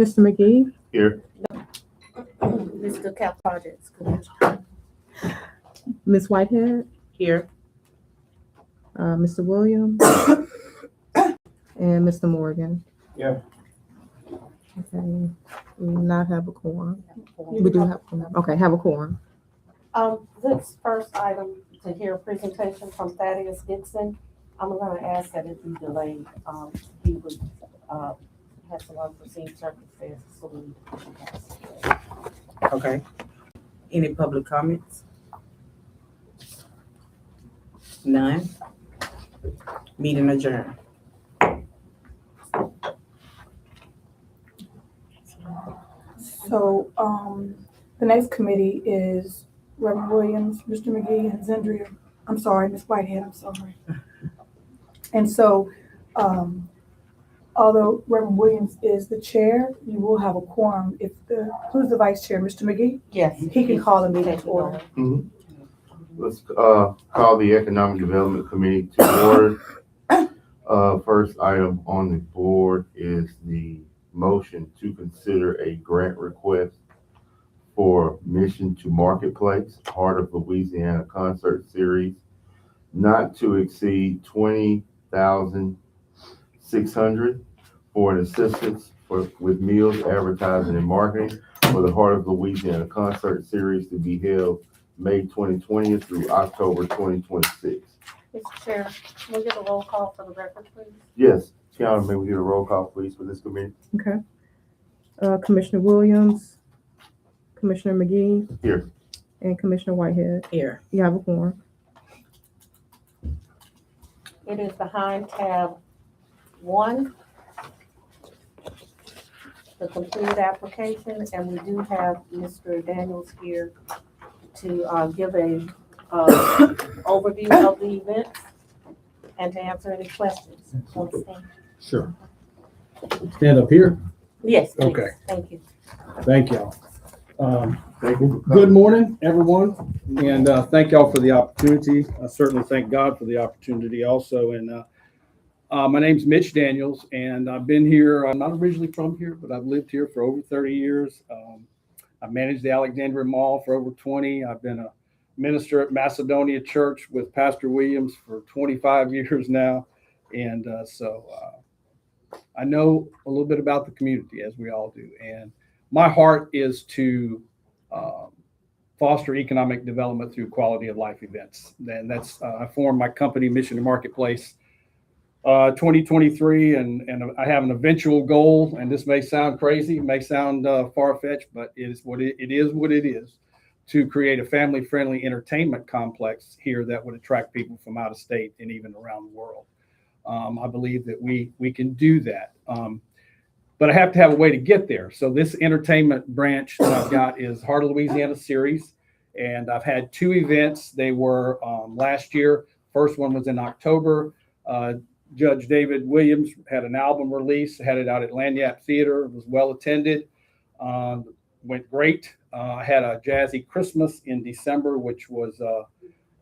Mr. McGee, Here. Mr. Cap Projects Commission. Ms. Whitehead, Here. Mr. Williams, and Mr. Morgan. Yeah. Okay, we do not have a quorum. We do have a quorum. Okay, have a quorum. This first item to hear a presentation from Thaddeus Gibson, I'm gonna ask that it be delayed. He was, had some unforeseen circumstances, so we. Okay. Any public comments? None. Meeting adjourned. So, the next committee is Reverend Williams, Mr. McGee, and Zendria. I'm sorry, Ms. Whitehead, I'm sorry. And so, although Reverend Williams is the chair, you will have a quorum. Who's the vice chair, Mr. McGee? Yes. He can call the meeting to order. Let's call the Economic Development Committee to order. First item on the board is the motion to consider a grant request for Mission to Marketplace, Heart of Louisiana Concert Series, not to exceed $20,600 for an assistance with meals, advertising, and marketing for the Heart of Louisiana Concert Series to be held May 2020 through October 2026. Mr. Chair, can we get a roll call for the record, please? Yes, Kiana, may we get a roll call, please, for this committee? Okay. Commissioner Williams, Commissioner McGee. Here. And Commissioner Whitehead. Here. You have a quorum. It is behind tab 1, the completed application, and we do have Mr. Daniels here to give a overview of the event and to answer any questions. Sure. Stand up here. Yes, please. Okay. Thank you. Thank y'all. Thank you. Good morning, everyone, and thank y'all for the opportunity. I certainly thank God for the opportunity also. And my name's Mitch Daniels, and I've been here. I'm not originally from here, but I've lived here for over 30 years. I've managed the Alexandria Mall for over 20. I've been a minister at Macedonia Church with Pastor Williams for 25 years now. And so I know a little bit about the community, as we all do. And my heart is to foster economic development through quality of life events. And that's, I formed my company, Mission to Marketplace, 2023. And I have an eventual goal, and this may sound crazy, may sound far-fetched, but it is what it is, to create a family-friendly entertainment complex here that would attract people from out of state and even around the world. I believe that we can do that. But I have to have a way to get there. So this entertainment branch that I've got is Heart of Louisiana Series. And I've had 2 events. They were last year. First one was in October. Judge David Williams had an album release, had it out at Lanyap Theater. It was well attended, went great. I had a jazzy Christmas in December, which was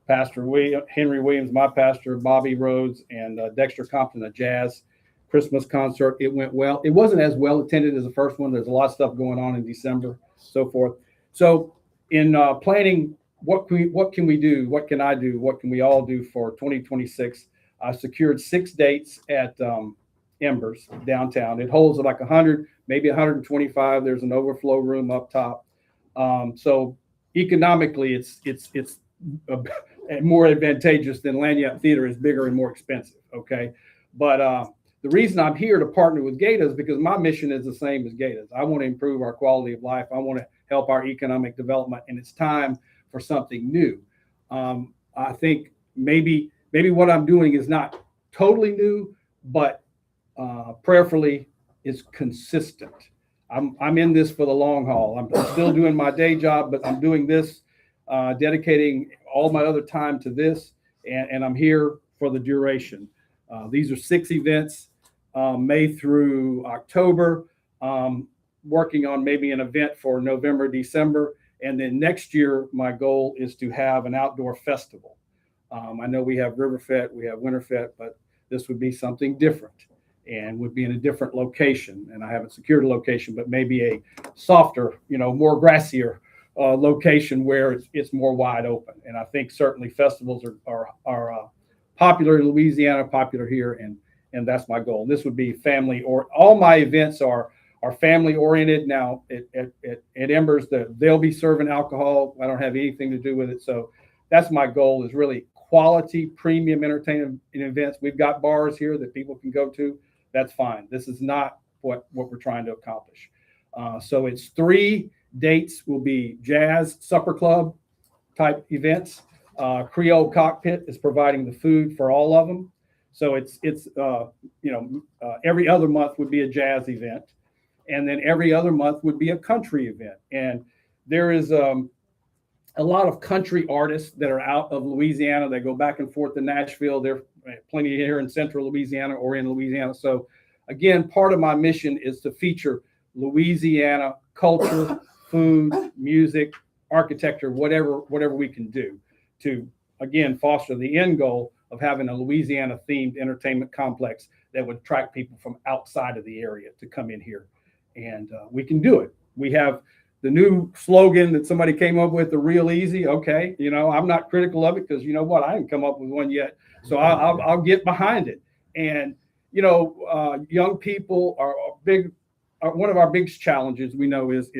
Pastor Henry Williams, my pastor, Bobby Rhodes, and Dexter Compton, a jazz Christmas concert. It went well. It wasn't as well attended as the first one. There's a lot of stuff going on in December, so forth. So in planning, what can we do? What can I do? What can we all do for 2026? I secured 6 dates at Embers downtown. It holds like 100, maybe 125. There's an overflow room up top. So economically, it's more advantageous than Lanyap Theater is bigger and more expensive. Okay, but the reason I'm here to partner with GAEDA is because my mission is the same as GAEDA's. I want to improve our quality of life. I want to help our economic development, and it's time for something new. I think maybe what I'm doing is not totally new, but prayerfully is consistent. I'm in this for the long haul. I'm still doing my day job, but I'm doing this, dedicating all my other time to this, and I'm here for the duration. These are 6 events, May through October, working on maybe an event for November, December. And then next year, my goal is to have an outdoor festival. I know we have Riverfest, we have Winterfest, but this would be something different. and would be in a different location. And I haven't secured a location, but maybe a softer, more grassier location where it's more wide open. And I think certainly festivals are popular in Louisiana, popular here, and that's my goal. This would be family, or all my events are family oriented. Now at Embers, they'll be serving alcohol. I don't have anything to do with it. So that's my goal, is really quality premium entertainment events. We've got bars here that people can go to. That's fine. This is not what we're trying to accomplish. So it's 3 dates will be jazz supper club type events. Creole Cockpit is providing the food for all of them. So it's every other month would be a jazz event. And then every other month would be a country event. And there is a lot of country artists that are out of Louisiana. They go back and forth to Nashville. There are plenty here in central Louisiana or in Louisiana. So again, part of my mission is to feature Louisiana culture, food, music, architecture, whatever we can do to, again, foster the end goal of having a Louisiana themed entertainment complex that would attract people from outside of the area to come in here. And we can do it. We have the new slogan that somebody came up with, the real easy. Okay. I'm not critical of it, because you know what? I didn't come up with one yet. So I'll get behind it. And, young people are big. One of our biggest challenges we know is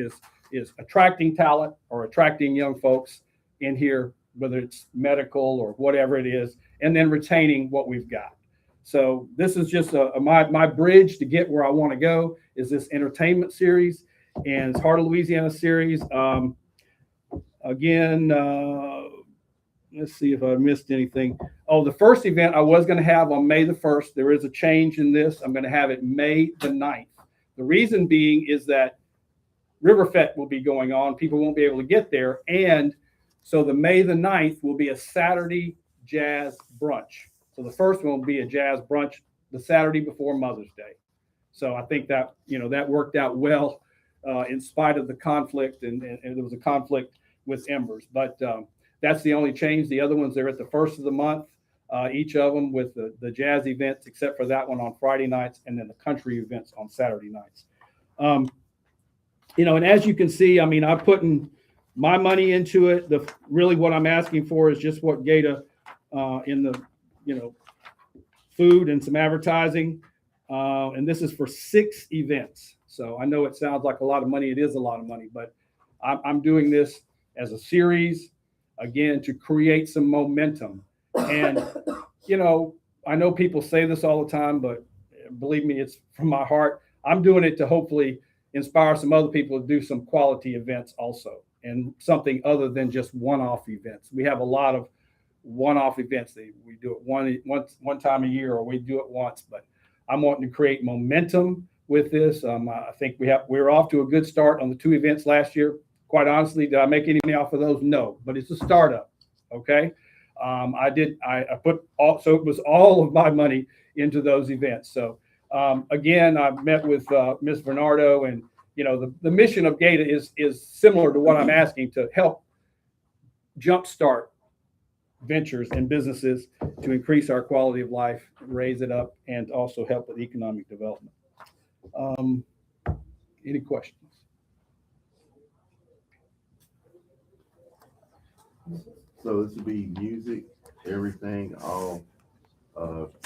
attracting talent or attracting young folks in here, whether it's medical or whatever it is, and then retaining what we've got. So this is just my bridge to get where I want to go, is this entertainment series, and it's Heart of Louisiana series. Let's see if I missed anything. Oh, the first event I was going to have on May the 1st. There is a change in this. I'm going to have it May the 9th. The reason being is that Riverfest will be going on. People won't be able to get there. And so the May the 9th will be a Saturday jazz brunch. So the first one will be a jazz brunch the Saturday before Mother's Day. So I think that, that worked out well in spite of the conflict, and there was a conflict with Embers. But that's the only change. The other ones, they're at the first of the month, each of them, with the jazz events, except for that one on Friday nights, and then the country events on Saturday nights. And as you can see, I'm putting my money into it. Really what I'm asking for is just what GAEDA in the, food and some advertising. And this is for 6 events. So I know it sounds like a lot of money. It is a lot of money, but I'm doing this as a series, again, to create some momentum. And, I know people say this all the time, but believe me, it's from my heart. I'm doing it to hopefully inspire some other people to do some quality events also, and something other than just one-off events. We have a lot of one-off events. We do it one time a year, or we do it once, but I'm wanting to create momentum with this. I think we're off to a good start on the 2 events last year. Quite honestly, did I make any money off of those? No, but it's a startup. Okay. I put so it was all of my money into those events. So again, I met with Ms. Bernardo, and the mission of GAEDA is similar to what I'm asking, to help jumpstart ventures and businesses to increase our quality of life, raise it up, and also help with economic development. Any questions? So this would be music, everything, all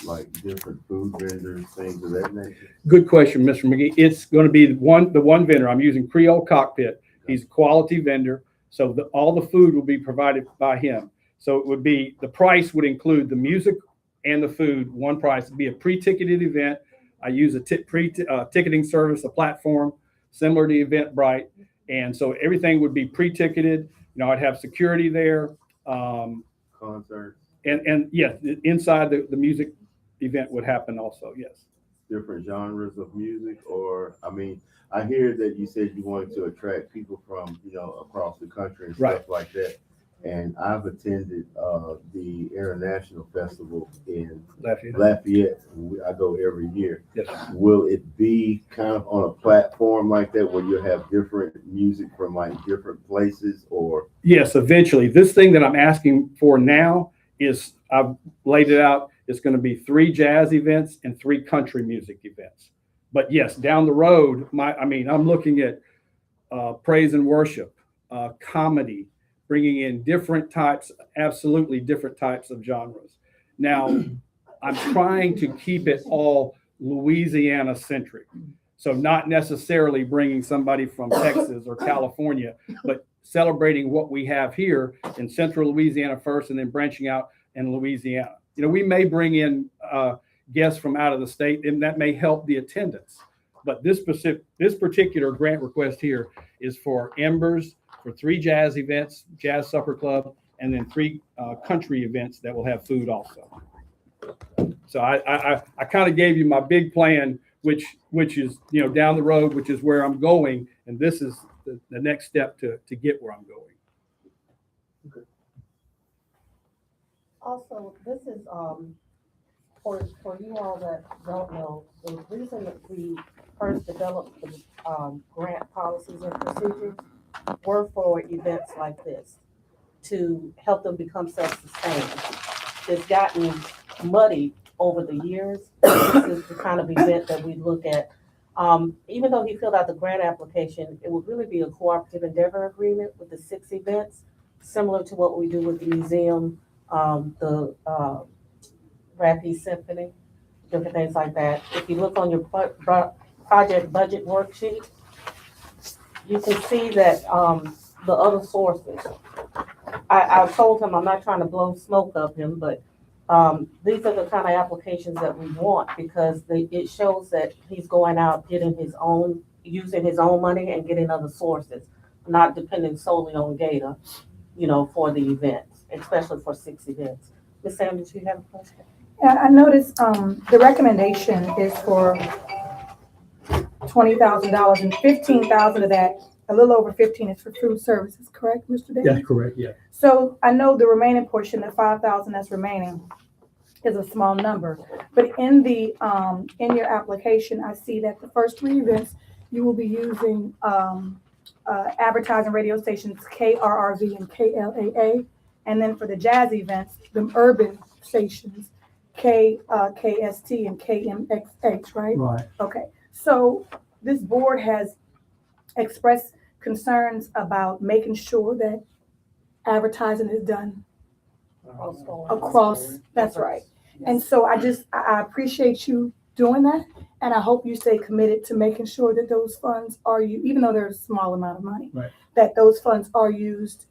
like different food vendors, things of that nature. Good question, Mr. McGee. It's going to be the one vendor. I'm using Creole Cockpit. He's a quality vendor, so all the food will be provided by him. So it would be, the price would include the music and the food, one price. It'd be a pre-ticketed event. I use a ticketing service, a platform similar to Eventbrite, and so everything would be pre-ticketed. I'd have security there. Concerts. And yes, inside the music event would happen also. Yes. Different genres of music, or I hear that you said you wanted to attract people from across the country and stuff like that. And I've attended the International Festival in Lafayette. I go every year. Yes. Will it be kind of on a platform like that where you'll have different music from like different places, or? Yes, eventually. This thing that I'm asking for now is, I've laid it out, it's going to be 3 jazz events and 3 country music events. But yes, down the road, I'm looking at praise and worship, comedy, bringing in different types, absolutely different types of genres. Now, I'm trying to keep it all Louisiana centric. So not necessarily bringing somebody from Texas or California, but celebrating what we have here in central Louisiana first and then branching out in Louisiana. We may bring in guests from out of the state, and that may help the attendance. But this particular grant request here is for Embers, for 3 jazz events, Jazz Supper Club, and then 3 country events that will have food also. So I kind of gave you my big plan, which is down the road, which is where I'm going, and this is the next step to get where I'm going. Also, this is, for you all that don't know, the reason that we first developed the grant policies and procedures were for events like this, to help them become self-sustaining. It's gotten muddy over the years. This is the kind of event that we look at. Even though he filled out the grant application, it would really be a cooperative endeavor agreement with the 6 events, similar to what we do with the museum, the Rapid Symphony, different things like that. If you look on your project budget worksheet, you can see that the other sources. I told him I'm not trying to blow smoke up him, but these are the kind of applications that we want, because it shows that he's going out getting using his own money and getting other sources, not depending solely on GAEDA, for the events, especially for 6 events. Ms. Sanders, do you have a question? Yeah, I noticed the recommendation is for $20,000, and 15,000 of that, a little over 15, is for food services. Correct, Mr. Davis? That's correct. Yeah. So I know the remaining portion, the 5,000 that's remaining, is a small number. But in in your application, I see that the first 3 events you will be using advertising radio stations KRRV and KLAA, and then for the jazz events, the urban stations KST and KMXH, right? Right. Okay. So this board has expressed concerns about making sure that advertising is done across. That's right. And so I appreciate you doing that, and I hope you stay committed to making sure that those funds are used, even though there's a small amount of money, right, that those funds are used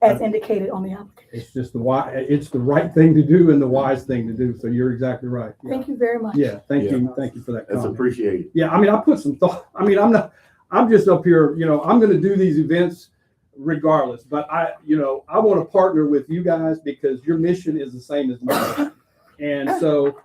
as indicated on the application. It's just it's the right thing to do and the wise thing to do. So you're exactly right. Yeah. Thank you very much. Yeah, thank you for that. That's comment. appreciated. Yeah, I put some thought. I'm just up here. I'm going to do these events regardless. But I want to partner with you guys because your mission is the same as mine. And so,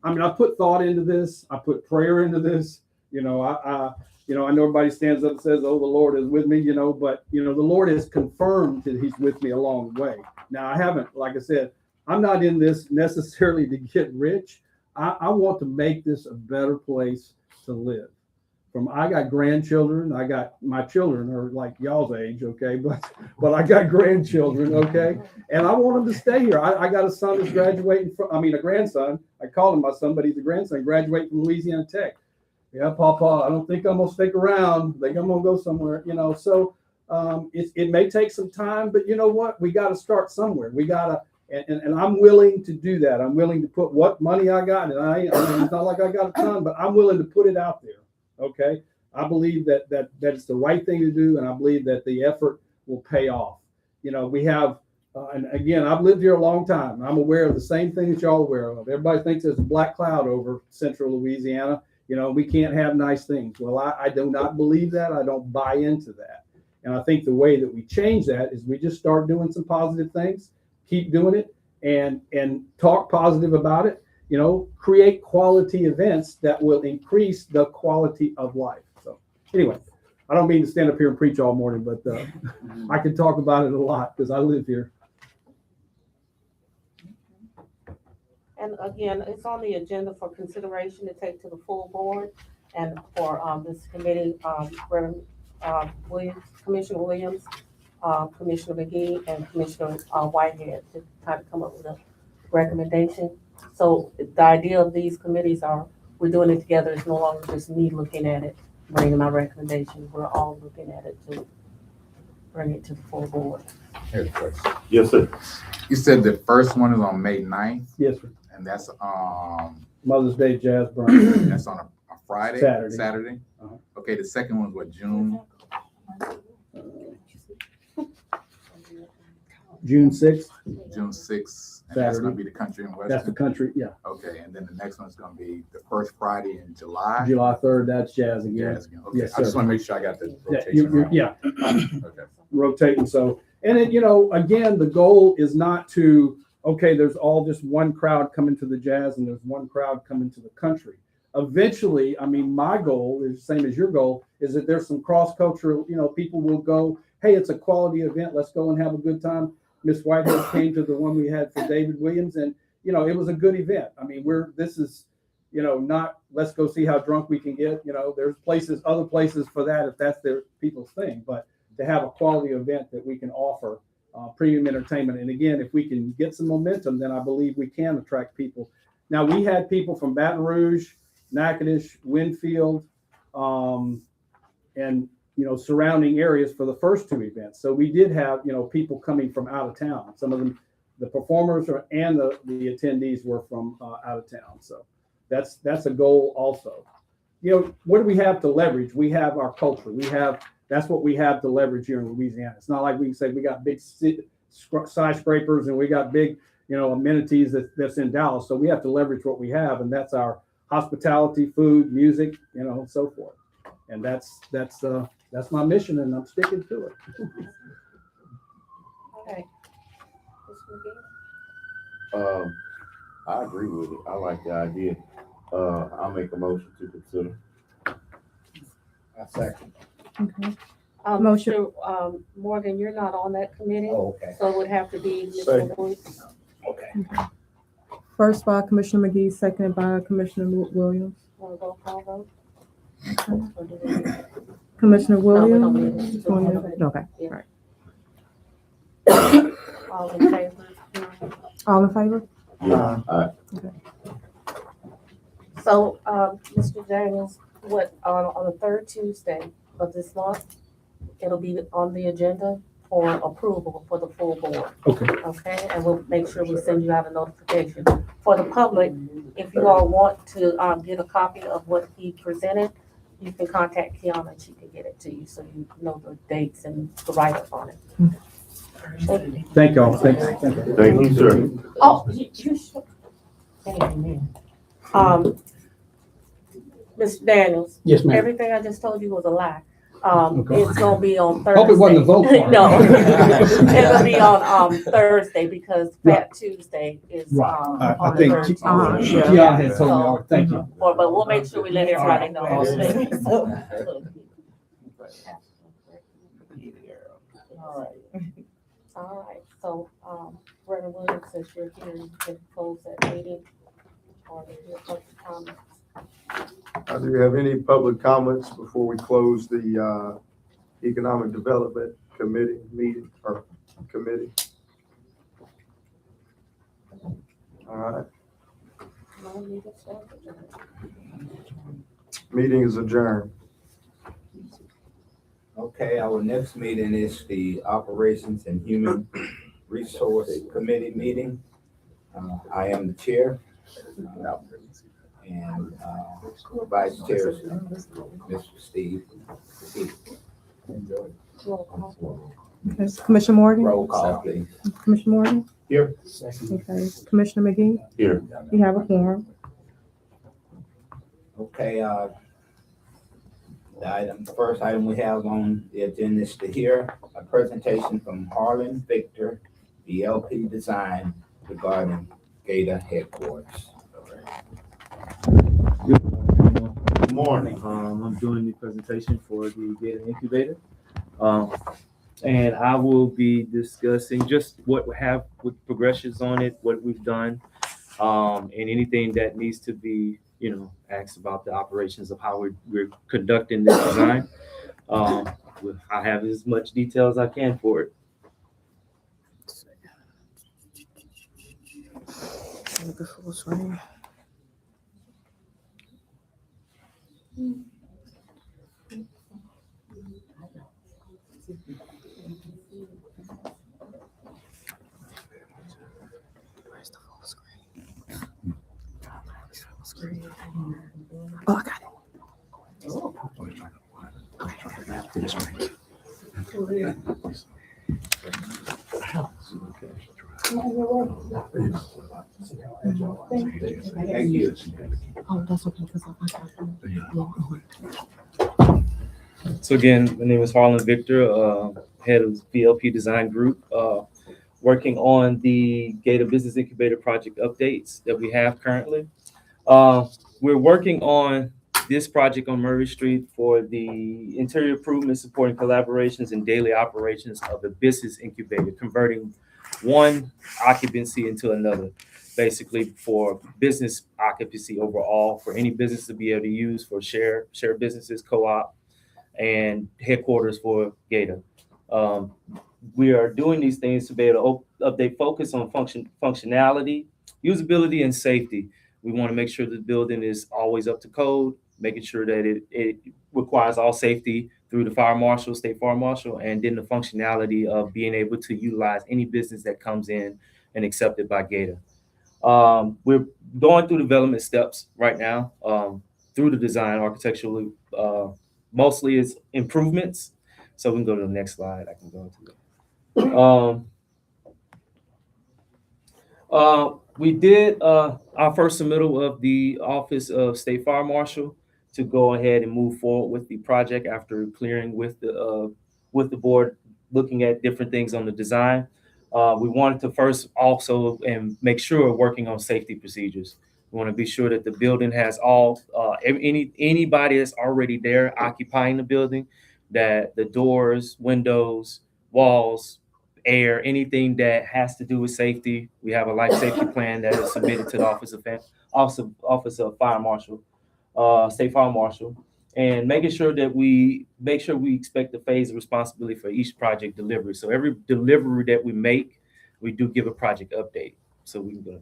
I put thought into this. I put prayer into this. I know everybody stands up and says, "Oh, the Lord is with me," but the Lord has confirmed that He's with me along the way. Now, I haven't, like I said, I'm not in this necessarily to get rich. I want to make this a better place to live. I got grandchildren. My children are like y'all's age, okay, but I got grandchildren, okay, and I want them to stay here. I got a son that's graduating a grandson. I call him my son, but he's a grandson, graduating from Louisiana Tech. Yeah, Papa, I don't think I'm gonna stick around. I think I'm gonna go somewhere, So it may take some time, but you know what? We got to start somewhere. We gotta, and I'm willing to do that. I'm willing to put what money I got, and it's not like I got a ton, but I'm willing to put it out there. Okay, I believe that it's the right thing to do, and I believe that the effort will pay off. We have, and again, I've lived here a long time. I'm aware of the same thing that y'all are aware of. Everybody thinks there's a black cloud over central Louisiana. We can't have nice things. Well, I do not believe that. I don't buy into that. And I think the way that we change that is we just start doing some positive things, keep doing it, and talk positive about it. Create quality events that will increase the quality of life. So anyway, I don't mean to stand up here and preach all morning, but I can talk about it a lot because I live here. And again, it's on the agenda for consideration to take to the full board and for this committee, Reverend Williams, Commissioner Williams, Commissioner McGee, and Commissioner Whitehead to kind of come up with a recommendation. So the idea of these committees are, we're doing it together. It's no longer just me looking at it, bringing my recommendation. We're all looking at it to bring it to the full board. Here's a question. Yes, sir. You said the first one is on May 9th, Yes, sir. and that's Mother's Day Jazz Brunch. that's on a Friday? Saturday. Uh-huh. Okay, the second one's what, June? June 6th. June 6th, and that's gonna Saturday. be the country and That's the western? country, yeah. Okay, and then the next one's gonna be the first Friday in July? July 3rd, that's jazz again. Jazz again. Okay, Yes, I just sir. wanna make sure I got the Yeah, rotation right. yeah, Okay. rotating. So, and then, again, the goal is not to, okay, there's all just one crowd coming to the jazz and there's one crowd coming to the country. Eventually, I mean, my goal is the same as your goal, is that there's some cross-cultural, people will go, hey, it's a quality event. Let's go and have a good time. Miss Whitehead came to the one we had for David Williams, and, it was a good event. I mean, this is, not, let's go see how drunk we can get. There's other places for that if that's their people's thing, but to have a quality event that we can offer premium entertainment. And again, if we can get some momentum, then I believe we can attract people. Now, we had people from Baton Rouge, Natchitoches, Winfield, and surrounding areas for the first two events. So we did have, people coming from out of town. Some of them, the performers and the attendees were from out of town. So that's a goal also. What do we have to leverage? We have our culture. That's what we have to leverage here in Louisiana. It's not like we can say we got big skyscrapers and we got big, amenities that's in Dallas. So we have to leverage what we have, and that's our hospitality, food, music, and so forth. And that's my mission, and I'm sticking to it. Okay. Mr. McGee? I agree with it. I like the idea. I'll make a motion to consider. I second. Okay. Motion. Mr. Morgan, you're not on that committee, Oh, okay. so it would have to be Mr. Second. Woods. Okay. First by Commissioner McGee, seconded by Commissioner Williams. Want to roll call vote? Or do we- Commissioner No, we don't Williams? need it. Just want to- Okay, Yeah. all right. All in favor? All in favor? Yeah. So, Mr. Daniels, on the third Tuesday of this month, it'll be on the agenda for approval for the full board. Okay. Okay, and we'll make sure we send you out a notification. For the public, if you all want to, get a copy of what he presented, you can contact Kiana and she can get it to you, so you know the dates and the write-up on it. Thank you. Thank y'all. Thank you. Thank you, sir. Oh, you should. Amen. Mr. Daniels, Yes, ma'am. everything I just told you was a lie. Okay. It's gonna be on Thursday. Hope it wasn't a vote for it. No, it'll be on, Thursday because Fat Tuesday is, Right. I on the think third Tuesday. Kiana had told me already. Thank you. But we'll make sure we let everybody know. All All right, so, Reverend Williams, since you're here, you can close that meeting or your public comments. Do you have any public comments before we close the Economic Development Committee meeting or committee? All right, No need to start. meeting is adjourned. Okay, our next meeting is the Operations and Human Resource Committee meeting. I am the chair. And Vice Chair is Mr. Steve. Roll call. Okay. Commissioner Morgan? Roll call, please. Commissioner Morgan? Here. Okay. Commissioner McGee? Here. You have a quorum. Okay, the first item we have on the agenda is to hear a presentation from Harlan Victor, the LP Design regarding GAEDA headquarters. Good morning. I'm doing the presentation for the GAEDA Incubator. And I will be discussing just what we have with progressions on it, what we've done, and anything that needs to be, asked about the operations of how we're conducting this design. I have as much detail as I can for it. Make the full screen. Where's the full screen? Full screen. Oh, I got it. Thank you. Oh, that's okay, because I got it. So again, my name is Harlan Victor, head of VLP Design Group, working on the GAEDA Business Incubator project updates that we have currently. We're working on this project on Murray Street for the interior improvement, supporting collaborations and daily operations of the business incubator, converting one occupancy into another, basically for business occupancy overall, for any business to be able to use for share businesses, co-op, and headquarters for GAEDA. We are doing these things to be able to update, focus on functionality, usability, and safety. We want to make sure the building is always up to code, making sure that it requires all safety through the fire marshal, state fire marshal, and then the functionality of being able to utilize any business that comes in and accepted by GAEDA. We're going through development steps right now through the design architecturally. Mostly it's improvements. So we can go to the next slide. I can go into that. We did our first submittal of the Office of State Fire Marshal to go ahead and move forward with the project after clearing with the board, looking at different things on the design. We wanted to first also and make sure we're working on safety procedures. We want to be sure that the building has all anybody that's already there occupying the building, that the doors, windows, walls, air, anything that has to do with safety. We have a life safety plan that is submitted to the Office of Fire Marshal, State Fire Marshal, and making sure that we expect the phase of responsibility for each project delivery. So every delivery that we make, we do give a project update. So we can go to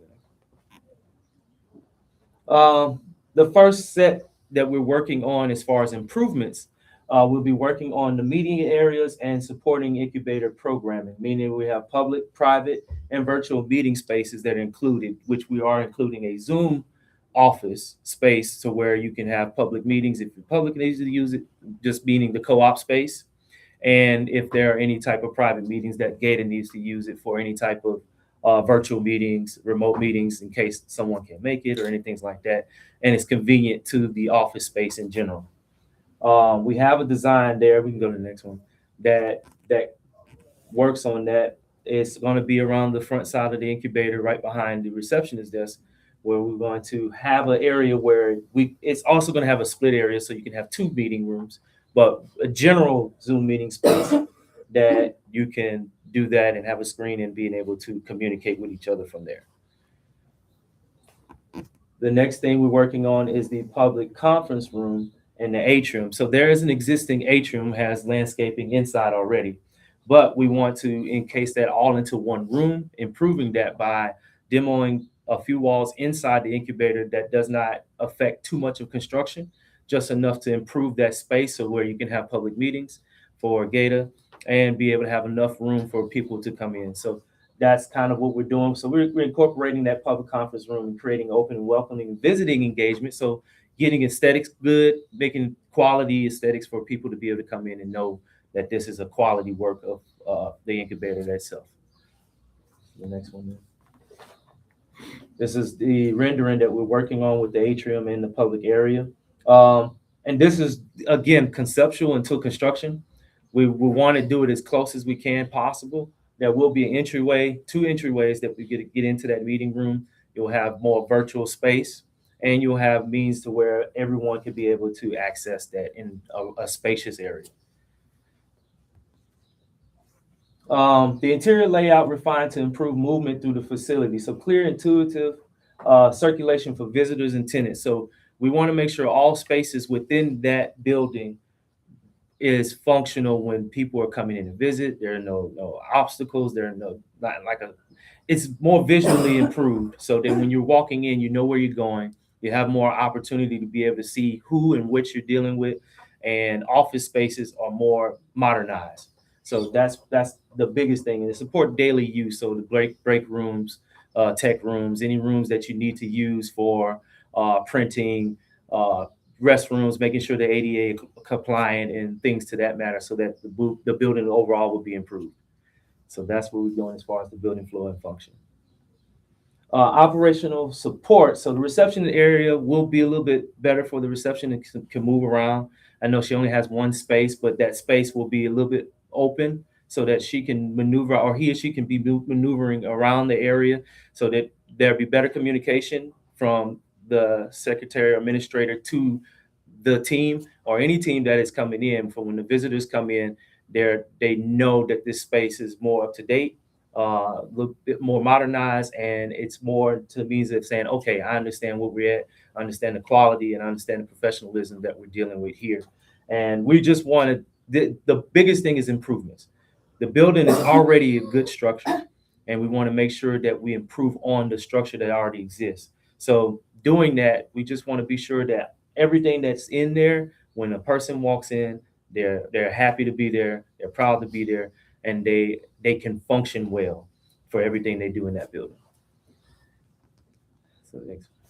that. The first set that we're working on as far as improvements, we'll be working on the meeting areas and supporting incubator programming, meaning we have public, private, and virtual meeting spaces that are included, which we are including a Zoom office space to where you can have public meetings if the public needs to use it, just meaning the co-op space. And if there are any type of private meetings that GAEDA needs to use it for any type of virtual meetings, remote meetings, in case someone can't make it or anything like that. And it's convenient to the office space in general. We have a design there. We can go to the next one that works on that. It's going to be around the front side of the incubator, right behind the receptionist desk, where we're going to have an area where it's also going to have a split area so you can have two meeting rooms, but a general Zoom meeting space that you can do that and have a screen and being able to communicate with each other from there. The next thing we're working on is the public conference room and the atrium. So there is an existing atrium, has landscaping inside already, but we want to encase that all into one room, improving that by demoing a few walls inside the incubator that does not affect too much of construction, just enough to improve that space so where you can have public meetings for GAEDA and be able to have enough room for people to come in. So that's kind of what we're doing. So we're incorporating that public conference room and creating open and welcoming visiting engagement. So getting aesthetics good, making quality aesthetics for people to be able to come in and know that this is a quality work of the incubator itself. The next one there. This is the rendering that we're working on with the atrium in the public area. And this is, again, conceptual until construction. We want to do it as close as we can possible. There will be an entryway, two entryways that we get into that meeting room. You'll have more virtual space, and you'll have means to where everyone can be able to access that in a spacious area. The interior layout refined to improve movement through the facility. So clear, intuitive circulation for visitors and tenants. So we want to make sure all spaces within that building is functional when people are coming in to visit. There are no obstacles. There are not like a it's more visually improved, so that when you're walking in, you know where you're going. You have more opportunity to be able to see who and which you're dealing with, and office spaces are more modernized. So that's the biggest thing, and it support daily use. So the break rooms, tech rooms, any rooms that you need to use for printing, restrooms, making sure they're ADA compliant and things to that matter, so that the building overall will be improved. So that's what we're doing as far as the building flow and function. Operational support. So the reception area will be a little bit better for the reception and can move around. I know she only has one space, but that space will be a little bit open so that she can maneuver, or he or she can be maneuvering around the area, so that there'll be better communication from the secretary or administrator to the team, or any team that is coming in. For when the visitors come in, they know that this space is more up to date, a little bit more modernized, and it's more to the means of saying, okay, I understand where we're at, I understand the quality, and I understand the professionalism that we're dealing with here. And we just wanted, the biggest thing is improvements. The building is already a good structure, and we want to make sure that we improve on the structure that already exists. So doing that, we just want to be sure that everything that's in there, when a person walks in, they're happy to be there, they're proud to be there, and they can function well for everything they do in that building.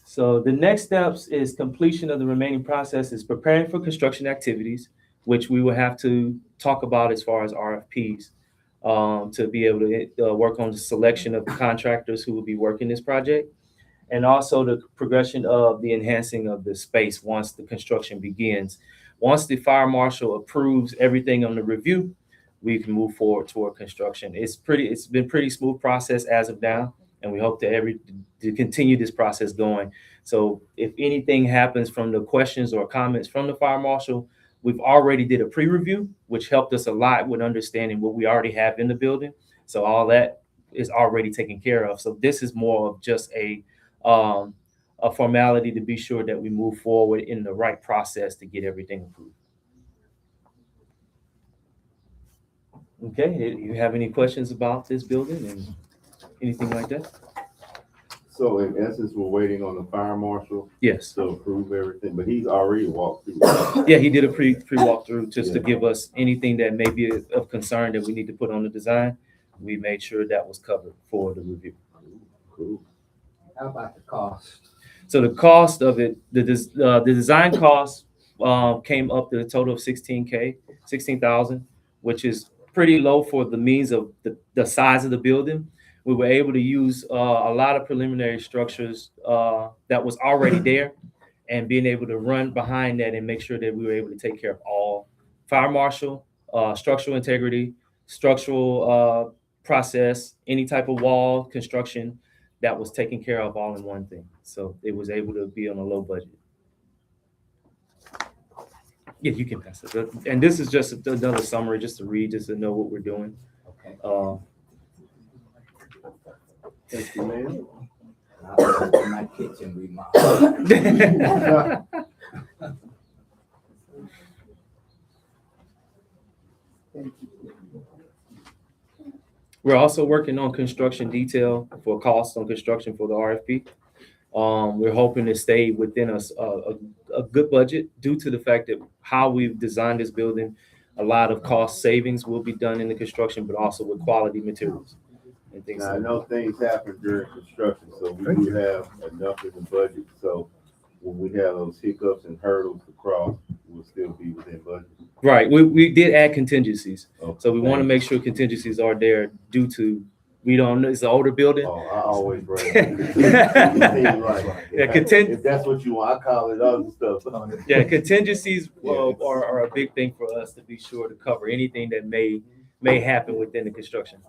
So the next steps is completion of the remaining process is preparing for construction activities, which we will have to talk about as far as RFPs, to be able to work on the selection of the contractors who will be working this project, and also the progression of the enhancing of the space once the construction begins. Once the fire marshal approves everything on the review, we can move forward toward construction. It's been pretty smooth process as of now, and we hope to continue this process going. So if anything happens from the questions or comments from the fire marshal, we've already did a pre-review, which helped us a lot with understanding what we already have in the building. So all that is already taken care of. So this is more of just a formality to be sure that we move forward in the right process to get everything approved. Okay, you have any questions about this building and anything like that? So in essence, we're waiting on the fire marshal Yes. to approve everything, but he's already walked through. Yeah, he did a pre-walkthrough just to give us anything that may be of concern that we need to put on the design. We made sure that was covered for the review. Cool. How about the cost? So the cost of it, the design cost came up to a total of $16,000, which is pretty low for the means of the size of the building. We were able to use a lot of preliminary structures that was already there, and being able to run behind that and make sure that we were able to take care of all fire marshal, structural integrity, structural process, any type of wall construction that was taken care of all in one thing. So it was able to be on a low budget. Yeah, you can pass it. And this is just another summary, just to read, just to know what we're doing. Okay. Thank you, man. I'll do my kitchen remodel. We're also working on construction detail for costs on construction for the RFP. We're hoping to stay within a good budget due to the fact that how we've designed this building, a lot of cost savings will be done in the construction, but also with quality materials and things. Now, I know things happen during construction, so we do have enough in the budget. So when we have those hiccups and hurdles to cross, we'll still be within budget. Right. We did add contingencies. Okay. So we want to make sure contingencies are there due to, we don't know, it's an older building. Oh, I always bring Yeah, if that's what you want, I call it other stuff. Yeah, contingencies are a big thing for us to be sure to cover anything that may happen within the construction.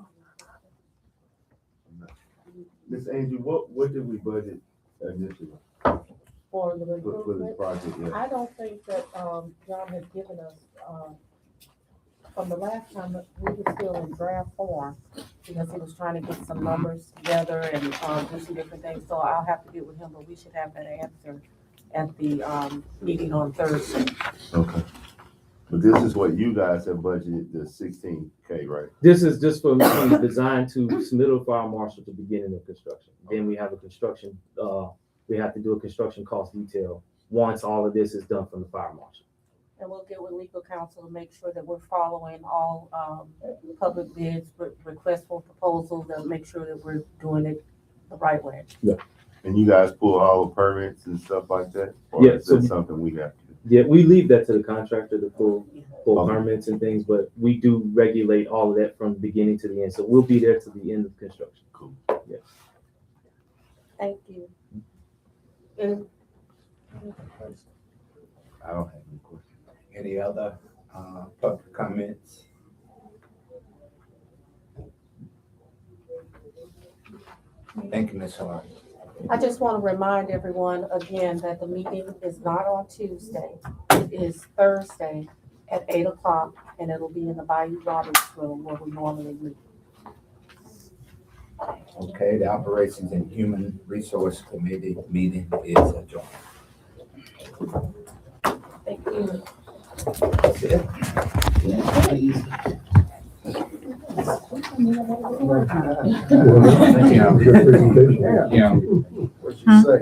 Miss Angie, what did we budget initially For the for this improvement, project? Yeah. I don't think that, John has given us, from the last time, we were still in draft form, because he was trying to get some numbers together and, do some different things, so I'll have to get with him, but we should have that answer at the, meeting on Thursday. Okay. But this is what you guys have budgeted, the 16K, right? This is just for designed to submit fire marshal to beginning of construction. Then we have a construction, we have to do a construction cost detail once all of this is done from the fire marshal. And we'll get with legal counsel to make sure that we're following all, public bids, requests for proposals, and make sure that we're doing it the right way. And you guys pull all the permits and stuff like that? Or Yeah, is so- that something we have to do? Yeah, we leave that to the contractor to pull Okay. permits and things, but we do regulate all of that from the beginning to the end. So we'll be there to the end of construction. Cool. Yes. Thank you. And I don't have any questions. Any other, public comments? Thank you, Ms. Hart. I just want to remind everyone again that the meeting is not on Tuesday. It is Thursday at 8 o'clock, and it'll be in the Bayou Roberts Room where we normally meet. Okay, the Operations and Human Resource Committee meeting is adjourned. Thank you. That's it. Good presentation. What you say?